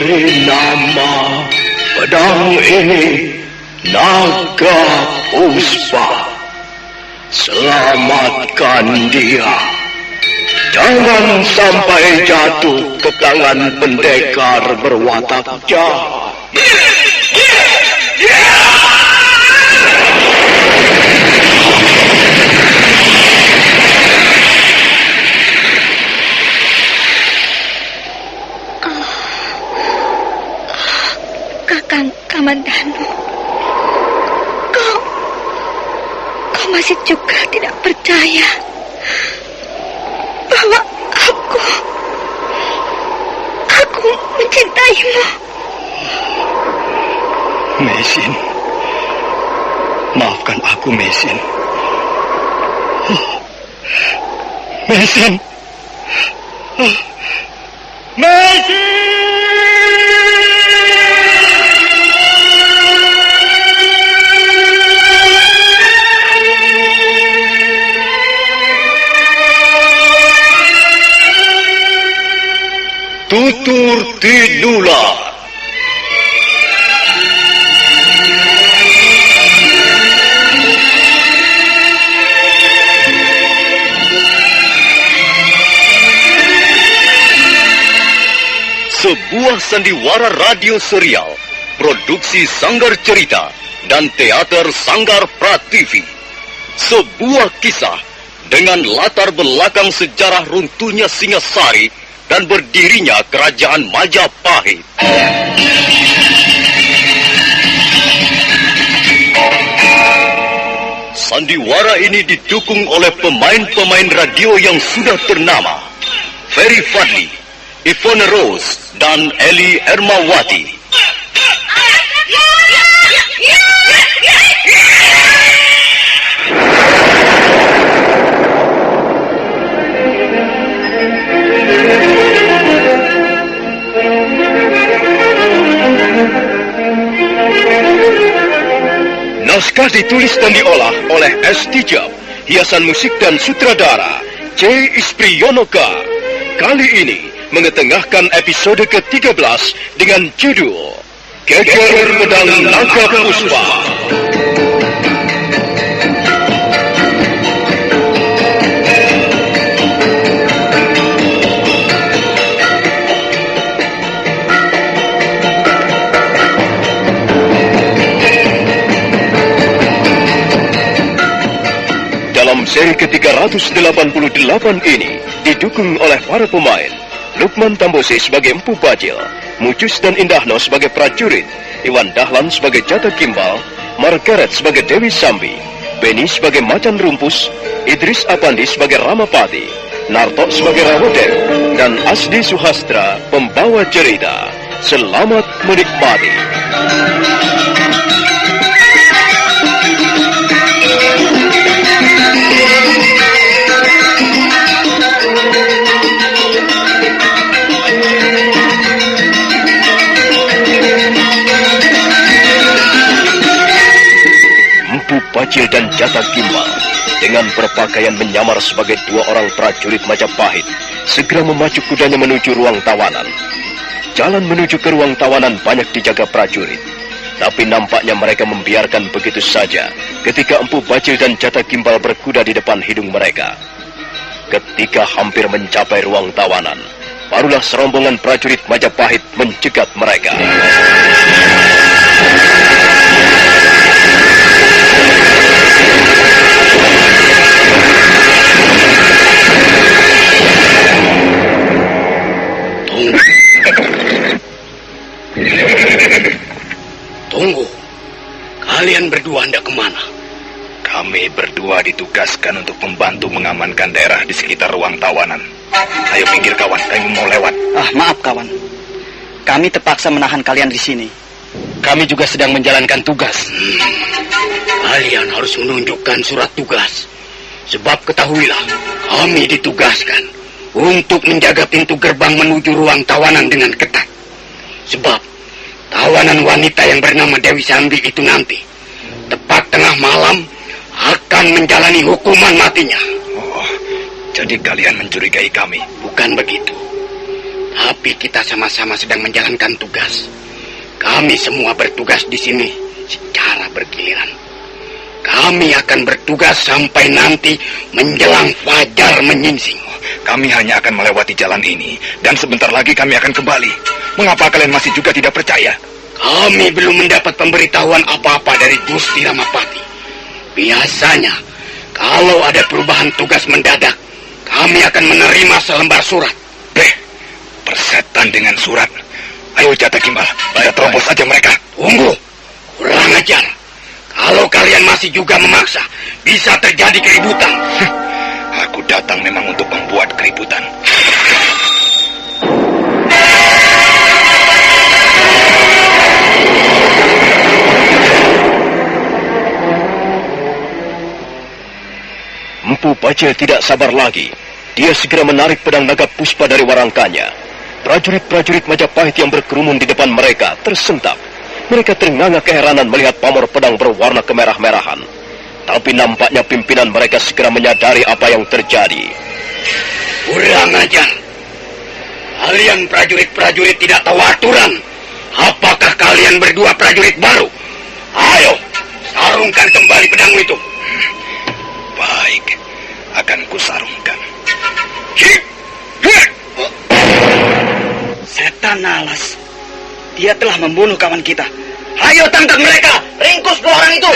Beri nama pedang ini Naga Puspa. Selamatkan dia. Jangan sampai jatuh ke tangan pendekar berwatak jahat. Kakang Kamandanu, kau masih juga tidak percaya bahwa aku mencintaimu. Mesin, maafkan aku, Mesin. Mesin. Mesin! Tutur Tinular. Sebuah sandiwara radio serial, produksi Sanggar Cerita dan Teater Sanggar Prativi. Sebuah kisah dengan latar belakang sejarah runtuhnya Singasari dan berdirinya Kerajaan Majapahit. Sandiwara ini didukung oleh pemain-pemain radio yang sudah ternama, Ferry Fadli, Ivone Rose, dan Eli Ermawati. Naskah ditulis dan diolah oleh S. Tijab, hiasan musik dan sutradara C. Ispriyonoka. Kali ini mengetengahkan episode ke-13 dengan judul Geger Pedang Naga Puspa. Dalam seri ke-388 ini didukung oleh para pemain Lukman Tambosi sebagai Empu Bajil, Mucus dan Indahno sebagai prajurit, Iwan Dahlan sebagai Jata Kimbal, Margaret sebagai Dewi Sambi, Beni sebagai Macan Rumpus, Idris Apandi sebagai Ramapati, Narto sebagai Rawoden, dan Asdi Suhastra pembawa cerita. Selamat menikmati. Bajil dan Jata Kimbal dengan berpakaian menyamar sebagai dua orang prajurit Majapahit segera memacu kudanya menuju ruang tawanan. Jalan menuju ke ruang tawanan banyak dijaga prajurit, tapi nampaknya mereka membiarkan begitu saja ketika Empu Bajil dan Jata Kimbal berkuda di depan hidung mereka. Ketika hampir mencapai ruang tawanan, barulah serombongan prajurit Majapahit mencegat mereka. Tunggu, kalian berdua hendak kemana? Kami berdua ditugaskan untuk membantu mengamankan daerah di sekitar ruang tawanan. Ayo minggir kawan, kami mau lewat. Maaf kawan, kami terpaksa menahan kalian di sini. Kami juga sedang menjalankan tugas. Kalian harus menunjukkan surat tugas. Sebab ketahuilah, kami ditugaskan untuk menjaga pintu gerbang menuju ruang tawanan dengan ketat. Sebab tawanan wanita yang bernama Dewi Sambi itu nanti, tepat tengah malam, akan menjalani hukuman matinya. Oh, jadi kalian mencurigai kami? Bukan begitu. Tapi kita sama-sama sedang menjalankan tugas. Kami semua bertugas di sini secara bergiliran. Kami akan bertugas sampai nanti menjelang fajar menyingsing. Kami hanya akan melewati jalan ini, dan sebentar lagi kami akan kembali. Mengapa kalian masih juga tidak percaya? Kami belum mendapat pemberitahuan apa-apa dari Gusti Ramapati. Biasanya, kalau ada perubahan tugas mendadak, kami akan menerima selembar surat. Persetan dengan surat. Ayo Jatah Gimbal, kita terobos saja mereka. Tunggu, kurang ajar. Kalau kalian masih juga memaksa, bisa terjadi keributan. Aku datang memang untuk membuat keributan. Empu Bajil tidak sabar lagi. Dia segera menarik pedang naga puspa dari warangkanya. Prajurit-prajurit Majapahit yang berkerumun di depan mereka tersentak. Mereka ternganga keheranan melihat pamor pedang berwarna kemerah-merahan. Tapi nampaknya pimpinan mereka segera menyadari apa yang terjadi. Kurang ajar. Kalian prajurit-prajurit tidak tahu aturan. Apakah kalian berdua prajurit baru? Ayo, sarungkan kembali pedangmu itu. Baik, akan kusarungkan. Setan alas. Dia telah membunuh kawan kita. Ayo tangkap mereka. Ringkus dua orang itu.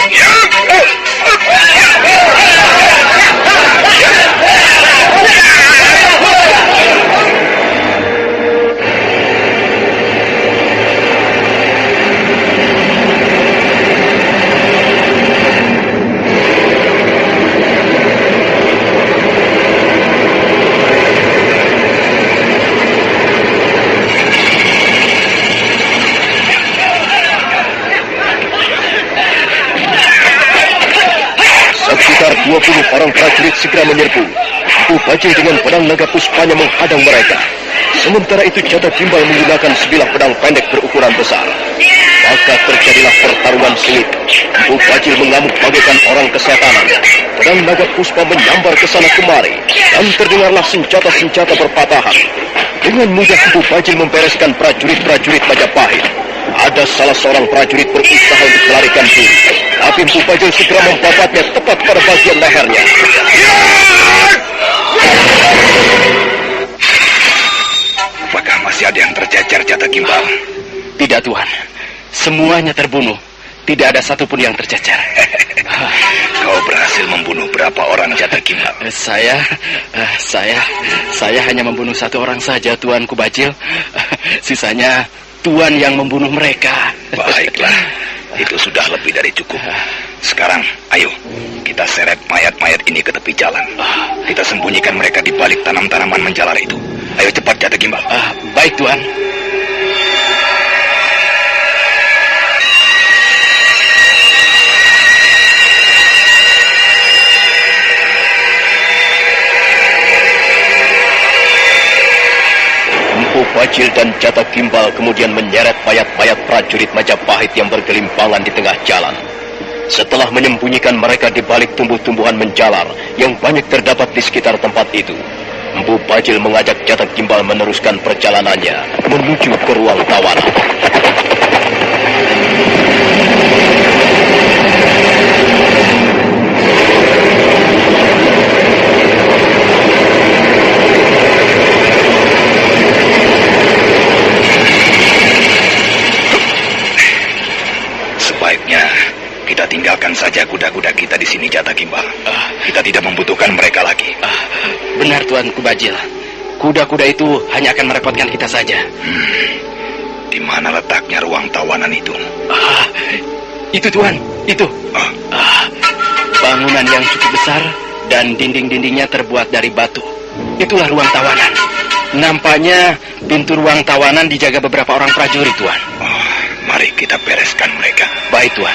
Sekitar 20 orang prajurit segera menyerbu. Empu Bajil dengan pedang naga puspanya menghadang mereka. Sementara itu Jatah Gimbal menggunakan sebilah pedang pendek berukuran besar. Maka terjadilah pertarungan sengit. Empu Bajil mengamuk bagaikan orang kesetanan. Pedang naga puspa menyambar ke sana kemari. Dan terdengarlah senjata-senjata berpatahan. Dengan mudah Empu Bajil membereskan prajurit-prajurit Majapahit. Ada salah seorang prajurit berusaha untuk melarikan diri. Tapi Empu Bajil segera membabatnya tepat pada bagian lehernya. Apakah masih ada yang tercecer, Jatah Gimbal? Tidak, Tuan. Semuanya terbunuh. Tidak ada satupun yang tercecer. Kau berhasil membunuh berapa orang, Jatah Gimbal? Saya hanya membunuh satu orang saja, Tuan Kubajil. Sisanya Tuan yang membunuh mereka. Baiklah, itu sudah lebih dari cukup. Sekarang, ayo, kita seret mayat-mayat ini ke tepi jalan. Kita sembunyikan mereka di balik tanam-tanaman menjalar itu. Ayo cepat, Jatah Gimbal. Baik, Tuan. Empu Bajil dan Jatah Gimbal kemudian menyeret mayat-mayat prajurit Majapahit yang bergelimpangan di tengah jalan. Setelah menyembunyikan mereka di balik tumbuh-tumbuhan menjalar yang banyak terdapat di sekitar tempat itu, Empu Bajil mengajak Jatah Gimbal meneruskan perjalanannya menuju ke ruang tawanan. Sebaiknya kita tinggalkan saja kuda-kuda kita di sini, Jatah Gimbal. Kita tidak membutuhkan mereka lagi. Benar, Tuan Kubajil. Kuda-kuda itu hanya akan merepotkan kita saja. Di mana letaknya ruang tawanan itu? Itu, Tuan. Itu. Bangunan yang cukup besar dan dinding-dindingnya terbuat dari batu. Itulah ruang tawanan. Nampaknya pintu ruang tawanan dijaga beberapa orang prajurit, Tuan. Mari kita bereskan mereka. Baik, Tuan.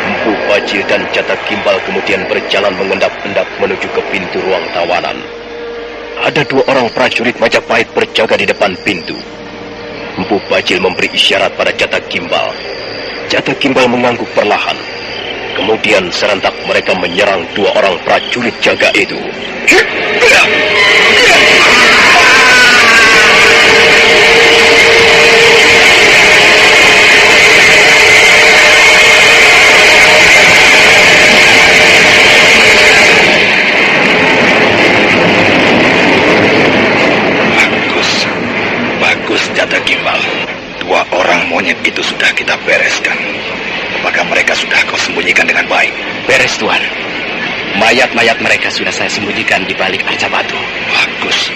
Empu Bajil dan Jatah Gimbal kemudian berjalan mengendap-endap menuju ke pintu ruang tawanan. Ada 2 orang prajurit Majapahit berjaga di depan pintu. Empu Bajil memberi isyarat pada Jata Gimbal. Jata Gimbal mengangguk perlahan. Kemudian serentak mereka menyerang dua orang prajurit jaga itu. Bagus, Jata Gimbal. Dua orang monyet itu sudah kita bereskan. Apakah mereka sudah kau sembunyikan dengan baik? Beres, Tuan. Mayat-mayat mereka sudah saya sembunyikan di balik arca batu. Bagus.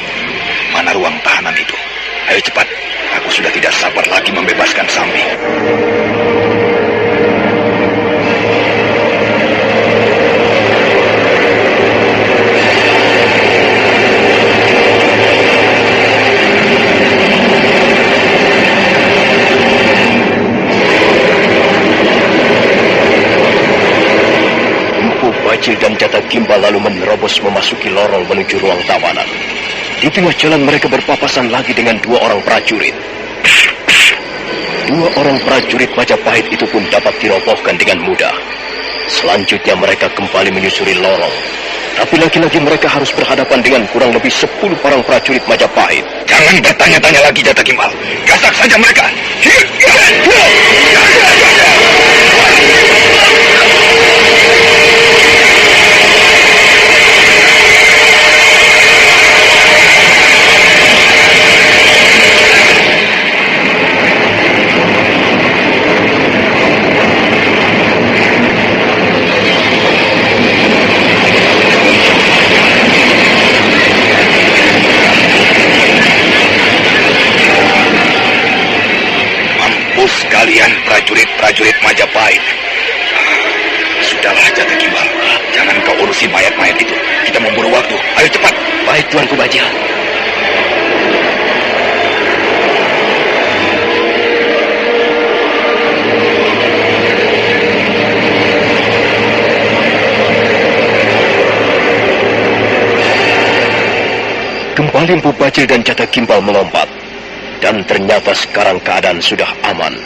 Mana ruang tahanan itu? Ayo cepat. Aku sudah tidak sabar lagi membebaskan Sambi. Bajil dan Jata Gimbal lalu menerobos memasuki lorong menuju ruang tawanan. Di tengah jalan mereka berpapasan lagi dengan dua orang prajurit. Dua orang prajurit Majapahit itu pun dapat dirobohkan dengan mudah. Selanjutnya mereka kembali menyusuri lorong. Tapi lagi-lagi mereka harus berhadapan dengan kurang lebih 10 orang prajurit Majapahit. Jangan bertanya-tanya lagi, Jata Gimbal. Gasak saja mereka. Kalian prajurit-prajurit Majapahit. Sudahlah, Jata Gimbal. Jangan kau urusi mayat-mayat itu. Kita memburu waktu. Ayo cepat. Baik, Tuanku Bajil. Kembali Empu Bajil dan Jata Gimbal melompat. Dan ternyata sekarang keadaan sudah aman.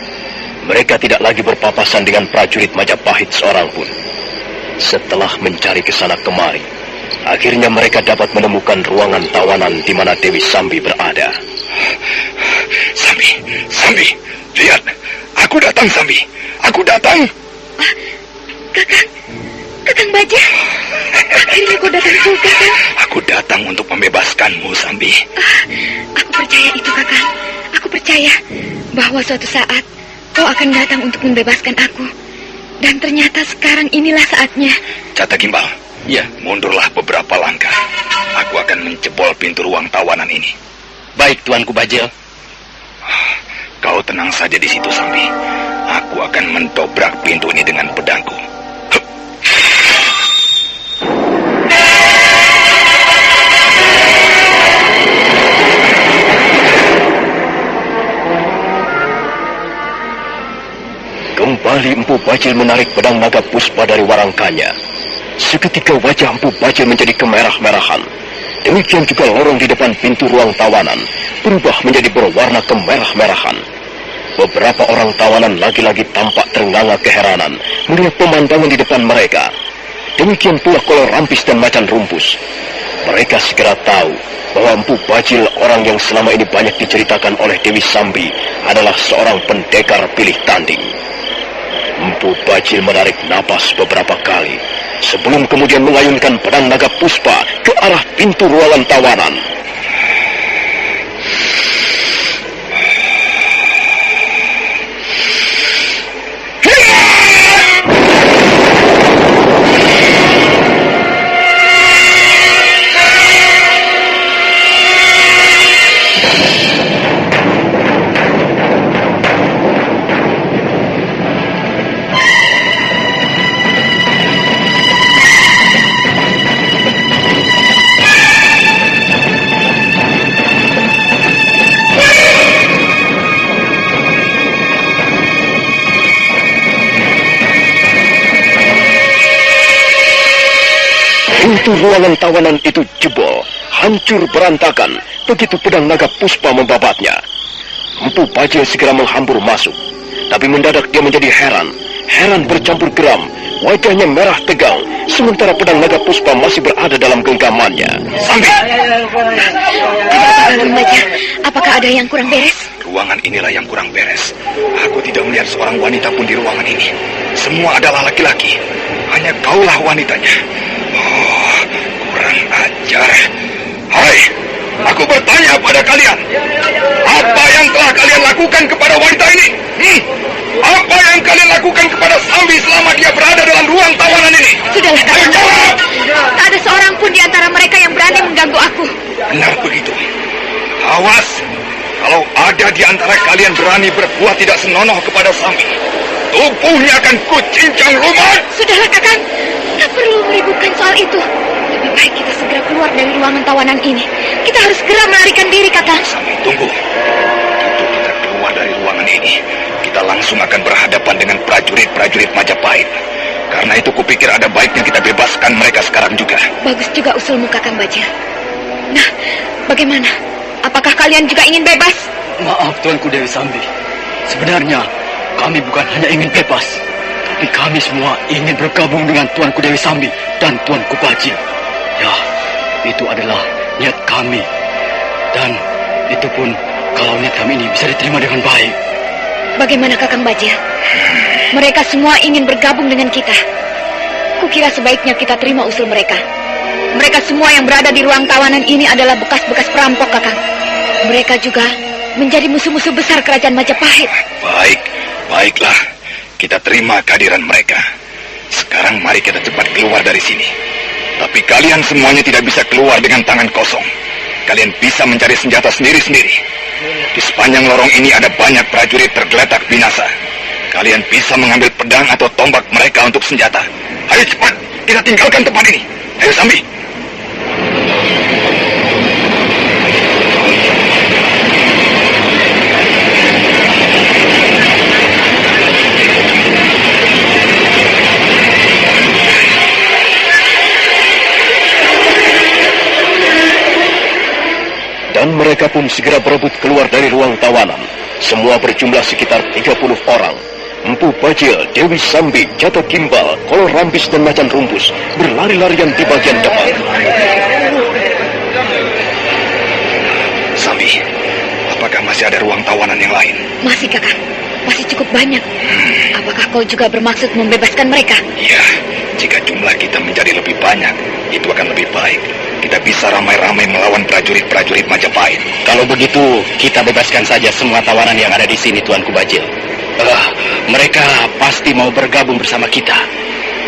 Mereka tidak lagi berpapasan dengan prajurit Majapahit seorang pun. Setelah mencari ke sana kemari, akhirnya mereka dapat menemukan ruangan tawanan di mana Dewi Sambi berada. Sambi, lihat. Aku datang, Sambi. Aku datang. Kakang Bajil. Akhirnya kau datang juga, Kang. Aku datang untuk membebaskanmu, Sambi. Aku percaya itu, Kakang. Aku percaya bahwa suatu saat kau akan datang untuk membebaskan aku. Dan ternyata sekarang inilah saatnya. Jata Gimbal. Ya. Mundurlah beberapa langkah. Aku akan menjebol pintu ruang tawanan ini. Baik, Tuanku Bajil. Kau tenang saja di situ, Sambi. Aku akan mendobrak pintu ini dengan pedangku. Kembali Empu Bajil menarik pedang naga puspa dari warangkanya. Seketika wajah Empu Bajil menjadi kemerah-merahan. Demikian juga lorong di depan pintu ruang tawanan berubah menjadi berwarna kemerah-merahan. Beberapa orang tawanan lagi-lagi tampak ternganga keheranan melihat pemandangan di depan mereka. Demikian pula Kolor Rampis dan Macan Rumpus. Mereka segera tahu bahwa Empu Bajil, orang yang selama ini banyak diceritakan oleh Dewi Sambi, adalah seorang pendekar pilih tanding. Empu Bajil menarik napas beberapa kali sebelum kemudian mengayunkan pedang naga puspa ke arah pintu ruangan tawanan. Pintu ruangan tawanan itu jebol, hancur berantakan, begitu pedang naga puspa membabatnya. Empu Bajil segera menghambur masuk. Tapi mendadak dia menjadi heran bercampur geram. Wajahnya merah tegang, sementara pedang naga puspa masih berada dalam genggamannya. Sambi! Kakang Bajil, apakah ada yang kurang beres? Ruangan inilah yang kurang beres. Aku tidak melihat seorang wanita pun di ruangan ini. Semua adalah laki-laki. Hanya kaulah wanitanya. Oh, kurang ajar. Hai, aku bertanya pada kalian. Apa yang telah kalian lakukan kepada wanita ini? Apa yang kalian lakukan kepada Sambi selama dia berada dalam ruang tawanan ini? Sudahlah, Ayo Kakang. jawab! Tak ada seorang pun di antara mereka yang berani mengganggu aku. Benar begitu. Awas, kalau ada di antara kalian berani berbuat tidak senonoh kepada Sambi, tubuhnya akan kucincang lumat. Sudahlah, Kakang. Tak perlu meributkan soal itu. Lebih baik kita segera keluar dari ruangan tawanan ini. Kita harus segera melarikan diri, Kakang. Sambi, tunggu. Begitu kita keluar dari ruangan ini, kita langsung akan berhadapan dengan prajurit-prajurit Majapahit. Karena itu kupikir ada baiknya kita bebaskan mereka sekarang juga. Bagus juga usulmu, Kakang Bajil. Nah, bagaimana? Apakah kalian juga ingin bebas? Maaf Tuanku Dewi Sambi. Sebenarnya kami bukan hanya ingin bebas, tapi kami semua ingin bergabung dengan Tuanku Dewi Sambi dan Tuanku Bajil. Ya, itu adalah niat kami. Dan itu pun kalau niat kami ini bisa diterima dengan baik. Bagaimana, Kakang Bajil? Mereka semua ingin bergabung dengan kita. Kukira sebaiknya kita terima usul mereka. Mereka semua yang berada di ruang tawanan ini adalah bekas-bekas perampok, Kakang. Mereka juga menjadi musuh-musuh besar kerajaan Majapahit. Baiklah. Kita terima kehadiran mereka. Sekarang mari kita cepat keluar dari sini. Tapi kalian semuanya tidak bisa keluar dengan tangan kosong. Kalian bisa mencari senjata sendiri-sendiri. Di sepanjang lorong ini ada banyak prajurit tergeletak binasa. Kalian bisa mengambil pedang atau tombak mereka untuk senjata. Ayo cepat, kita tinggalkan tempat ini. Ayo Sambi. Dan mereka pun segera berebut keluar dari ruang tawanan. Semua berjumlah sekitar 30 orang. Empu Bajil, Dewi Sambi, Jata Gimbal, Kolor Rambis dan Macan Rumpus berlari-larian di bagian depan. Sambi, apakah masih ada ruang tawanan yang lain? Masih, Kakang. Masih cukup banyak. Apakah kau juga bermaksud membebaskan mereka? Ya, jika jumlah kita menjadi lebih banyak, itu akan lebih baik. Kita bisa ramai-ramai melawan prajurit-prajurit Majapahit. Kalau begitu, kita bebaskan saja semua tawanan yang ada di sini, Tuanku Bajil. Mereka pasti mau bergabung bersama kita.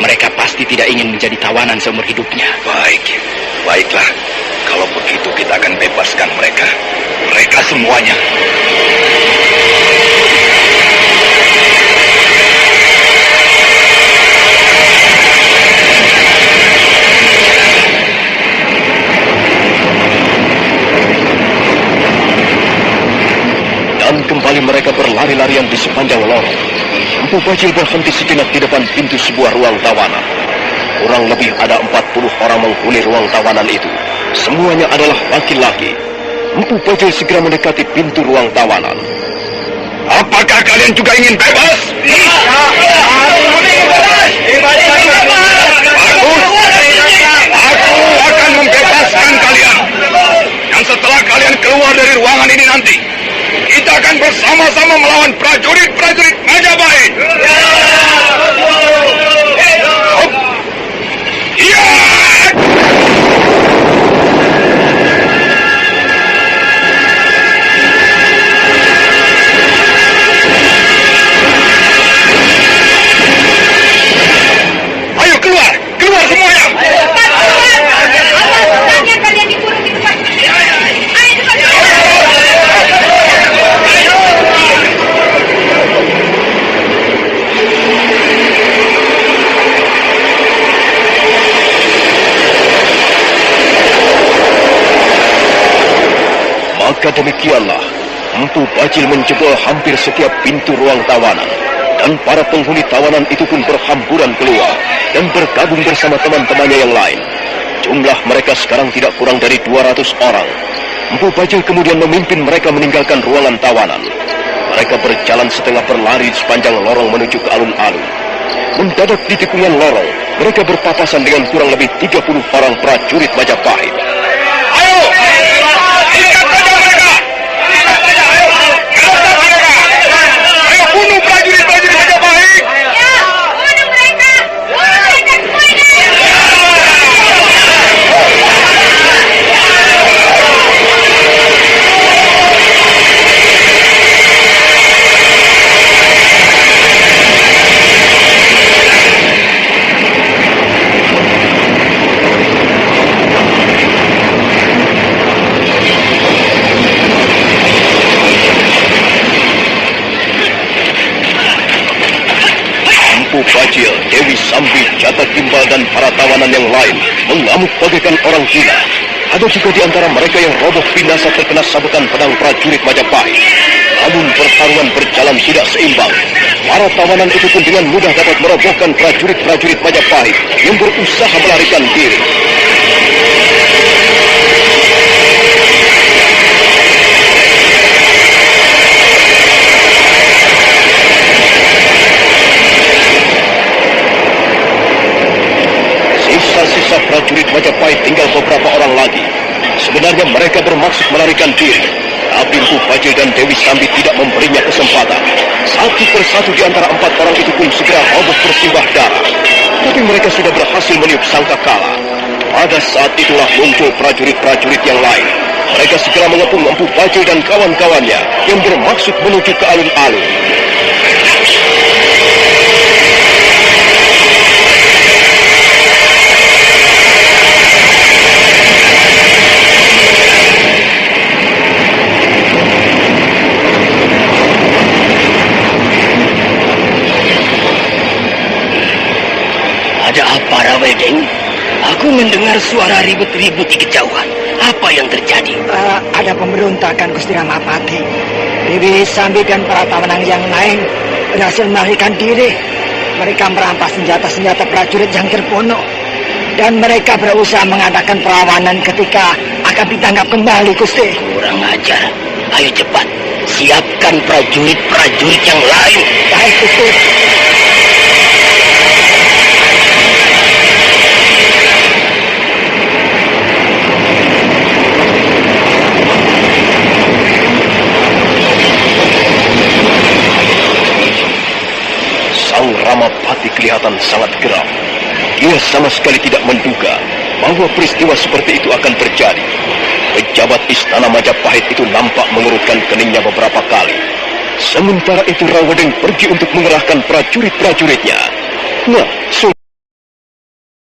Mereka pasti tidak ingin menjadi tawanan seumur hidupnya. Baiklah. Kalau begitu kita akan bebaskan mereka. Mereka semuanya. Dan kembali mereka berlari-larian di sepanjang lorong. Empu Bajil berhenti sejenak di depan pintu sebuah ruang tawanan. Kurang lebih ada 40 orang menghuni ruang tawanan itu. Semuanya adalah laki-laki. Empu Bajil segera mendekati pintu ruang tawanan. Apakah kalian juga ingin bebas? Bagus. Aku akan membebaskan kalian. Dan setelah kalian keluar dari ruangan ini nanti, kita akan bersama-sama melawan prajurit-prajurit Majapahit. Ya! Ayo keluar semuanya. Kalian dikurung di tempat ini. Ayo cepat. Maka demikianlah, Empu Bajil menjebol hampir setiap pintu ruang tawanan. Dan para penghuni tawanan itu pun berhamburan keluar dan bergabung bersama teman-temannya yang lain. Jumlah mereka sekarang tidak kurang dari 200 orang. Empu Bajil kemudian memimpin mereka meninggalkan ruangan tawanan. mereka berjalan setengah berlari sepanjang lorong menuju ke alun-alun. Mendadak di tikungan lorong, mereka berpapasan dengan kurang lebih 30 orang prajurit Majapahit. Ayo! Ikat saja mereka! Ikat saja, ayo! Ikat mereka! Ayo bunuh prajurit-prajurit Majapahit! Empu Bajil, Dewi Sambi, Jata Gimbal, dan para tawanan yang lain mengamuk bagaikan orang gila. Ada juga di antara mereka yang roboh binasa terkena sabetan pedang prajurit Majapahit. Namun pertarungan berjalan tidak seimbang. Para tawanan itu pun dengan mudah dapat merobohkan prajurit-prajurit Majapahit yang berusaha melarikan diri. Sisa-sisa prajurit Majapahit tinggal beberapa orang lagi. Sebenarnya mereka bermaksud melarikan diri, tapi Empu Bajil dan Dewi Sambi tidak memberinya kesempatan. Satu persatu di antara 4 orang itu pun segera roboh bersimbah darah. Tapi mereka sudah berhasil meniup sangkakala. Pada saat itulah muncul prajurit-prajurit yang lain. Mereka segera mengepung Empu Bajil dan kawan-kawannya yang bermaksud menuju ke alun-alun. Ada apa, Rawedeng? Aku mendengar suara ribut-ribut di kejauhan. Apa yang terjadi? Ada pemberontakan, Gusti Ramapati. Dewi Sambi dan para tawanan yang lain berhasil melarikan diri. Mereka merampas senjata-senjata prajurit yang terbunuh. Dan mereka berusaha mengadakan perlawanan ketika akan ditangkap kembali, Gusti. Kurang ajar. Ayo cepat, siapkan prajurit-prajurit yang lain. Baik, Gusti. Sang Ramapati kelihatan sangat geram. Dia sama sekali tidak menduga bahwa peristiwa seperti itu akan terjadi. Pejabat istana Majapahit itu nampak mengerutkan keningnya beberapa kali. Sementara itu Rawedeng pergi untuk mengerahkan prajurit-prajuritnya. Nah,